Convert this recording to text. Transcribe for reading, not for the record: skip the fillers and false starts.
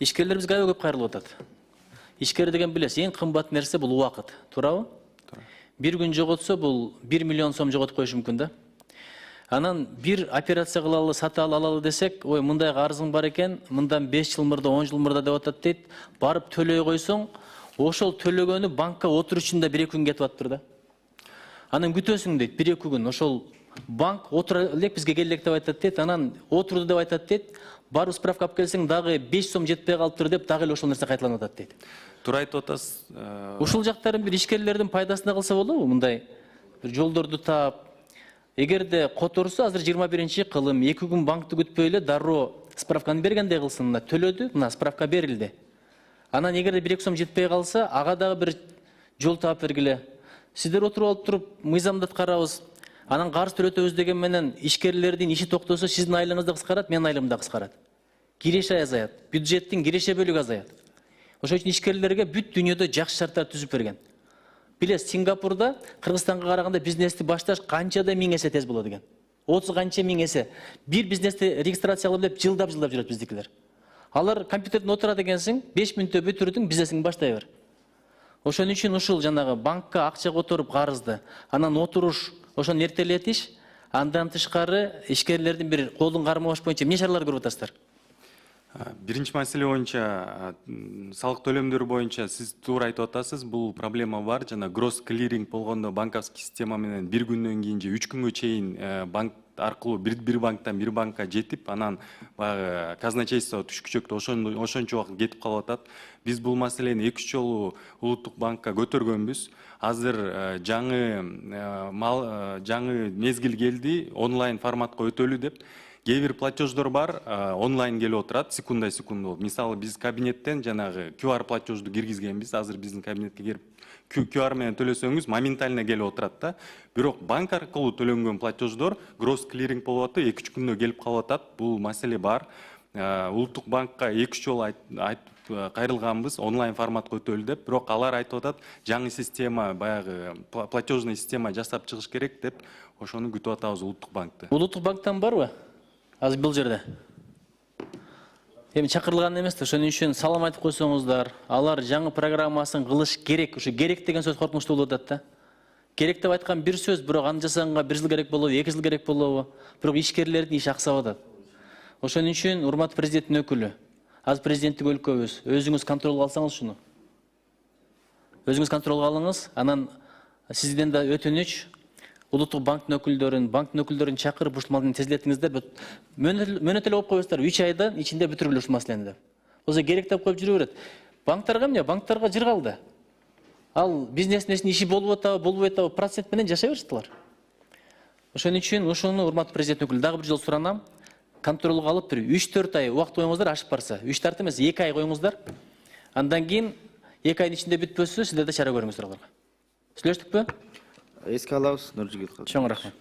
Ишкерлер бизге аябай көп кайрылып атат. Ишкер деген билесиз, эң кымбат нерсе бул убакыт, туурабы? Бир күн жоготсо бул 1 миллион сом жоготуп коюшу мүмкүн да. Анан бир операция кылалы, сата алалы десек, ой мындай арызың бар экен, мындан 5 жыл мурда, 10 жыл мурда деп атат дейт. Барып төлөй койсоң, ошол төлөгөнү банкка отурушунда 1-2 күн кетип атыптыр да. Анан күтөсүң дейт, 1-2 күн. Ошол банк отура элек бизге келек деп айтат дейт, анан отурду деп айтат дейт. Барып справка алып келсең, дагы 5 сом жетпей калыптыр деп, дагы эле ошол нерсе кайталанып атат дейт. Туура айтып атасыз. Ушул жактарын бир ишкерлердин пайдасына кылса болобу? Мындай бир жолдорду таап, эгерде которсо, азыр 21-чи кылым, 2 күн банкты күтпөй эле дароо справканы бергендей кылсын, мына төлөдү, мына справка берилди. Анан эгерде 1-2 сом жетпей калса, ага дагы бир жол таап бергиле. Сиздер отуруп алып туруп, мыйзамды карабыз. Анан карыз төлөтөбүз деген менен ишкерлердин иши токтосо, сиздин айлыгыңыз да кыскарат, менин айлыгым да кыскарат. Киреше азаят, бюджеттин киреше бөлүгү азаят. Ошон үчүн ишкерлерге бүт дүйнөдө жакшы шарттар түзүп берген. Билесиз, Сингапурда Кыргызстанга караганда бизнести башташ канчада 1000 эсе тез болот экен. 30 канча 1000 эсе. Бир бизнести регистрациялап деп жылдап жүрөт биздикилер. Алар компьютерден отурат экенсиң, 5 мүнөттө бүтүрдүң, бизнесиңди баштай бер. Ошон үчүн ушул жанагы банкка акча которуп карызды, анан отуруш, ошону эртелетиш, андан тышкары ишкерлердин бир колун кармабаш боюнча эмне чаралар көрүп атасыздар? Биринчи маселе боюнча, салык төлөмдөрү боюнча сиз туура айтып атасыз, бул проблема бар. Жана гросс клиринг болгондо банковский система менен 1 күндөн кийин же 3 күнгө чейин банк аркылуу бир банктан бир банкка жетип, анан баягы казначейство түшкүчөктө ошончо убакыт кетип калып атат. Биз бул маселени 2-3 жолу улуттук банкка көтөргөнбүз. Азыр жаңы мезгил келди, онлайн форматка өтөлү деп. Кээ бир платеждор бар, онлайн келип отурат, секундай болуп. Мисалы биз кабинеттен жанагы QR платежду киргизгенбиз. Азыр биздин кабинетке кирип QR менен төлөсөңүз моментально келип отурат да. Бирок банк аркылуу төлөнгөн платеждор гросс клиринг болуп атат, 2-3 күндө келип калып атат. Бул маселе бар. Улуттук банкка 2-3 жолу айтып кайрылганбыз, онлайн форматка өтөлү деп. Бирок алар айтып атат, жаңы система, баягы платежный система жасап чыгыш керек деп, ошону күтүп атабыз улуттук банкты. Улуттук банктан барбы? Азыр бул жерде. Эми чакырылган эмес да, ошон үчүн салам айтып койсоңуздар, алар жаңы программасын кылыш керек. Ушу керек деген сөз коркунучтуу болуп атат да. Керек деп айткан бир сөз, бирок аны жасаганга 1 жыл керек болобу, 2 жыл керек болобу? Бирок ишкерлердин иши аксап атат. Ошон үчүн урматтуу президенттин өкүлү, азыр президенттик өлкөбүз, өзүңүз контролго алсаңыз шуну. Өзүңүз контролго алыңыз, анан сизден да өтүнүч, улуттук банктын өкүлдөрүн чакырып ушул маселени тезлетиңиздер. Мөөнөт эле коюп койбойсуздар, 3 айдан ичинде бүтүрүлү ушул маселени деп. Болсо керек деп коюп жүрө берет. Банктарга эмне? Банктарга жыр калды. Ал бизнестин иши болуп атабы, болбой атабы, процент менен жашай беришти. Ошон үчүн ушуну урматтуу президент өкүлү дагы бир жолу суранам. Контролго алып бир 3-4 ай убакыт коюңуздар, ашып барса. 3 эмес, 2 ай коюңуздар. Андан кийин 2 айдын ичинде бүтпөсө, сиздер да чара көрүңүздөр аларга. Сүйлөштүкпү? Эске алабыз, Нуржигит. Чоң рахмат.